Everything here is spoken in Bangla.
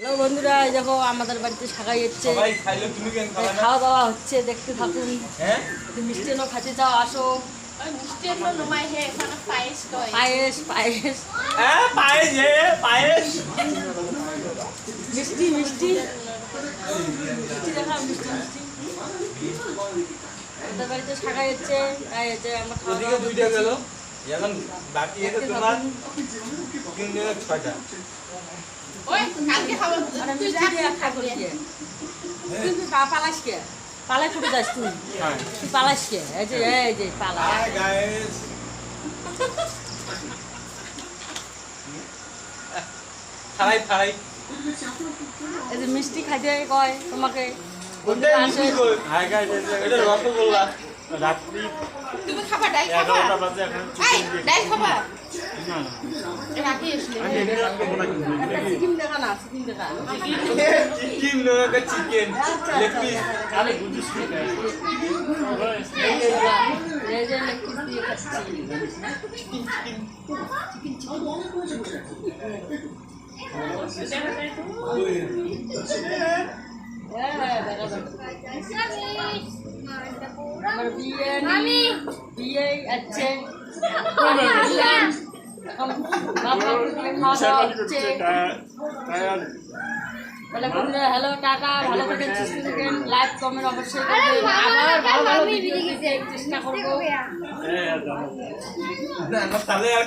হ্যালো বন্ধুরা, এই দেখো আমাদের বাড়িতে শাকাই হচ্ছে, খাওয়া দাওয়া হচ্ছে, দেখতে থাকুন। মিষ্টি এনে খাতে যাও, আসো। পায়েস পায়েস মিষ্টি মিষ্টি মিষ্টি দেখা মিষ্টি মিষ্টি আমাদের বাড়িতে শাকাই হচ্ছে, তাই হচ্ছে আমরা খাওয়া দাওয়া এখন বাকি আছে তোমার 3 দিনের 6টা। ওই কালকে খাবো তুই যা খা করি তুই পালাস কে পালাই ফুটে যাস তুই তুই পালাস কে এই যে পালা। হাই গাইস, খাই খাই এই যে মিষ্টি খাইতে কয় তোমাকে বন্ধু আসে। হাই গাইস, এটা রসগোল্লা। রাত্রি তুমি খাবা ডাই খাবা 11টা বাজে এখন চিকেন দিয়ে ডাই খাবা না রাখি আসলে আমি এটা রাখবো না কিন্তু সিকিম দেখা না সিকিম দেখা চিকেন লোকে চিকেন লেগ পিস আরে বুঝিস কি এই যে লেগ পিস দিয়ে খাচ্ছি। আমার বিয়ে আছে হ্যালো টাটা, ভালো থাকেন, সুস্থ থাকেন, লাইক কমেন্ট অবশ্যই করবেন। আবার ভালো ভালো ভিডিও দিতে চেষ্টা করবো। তাহলে আর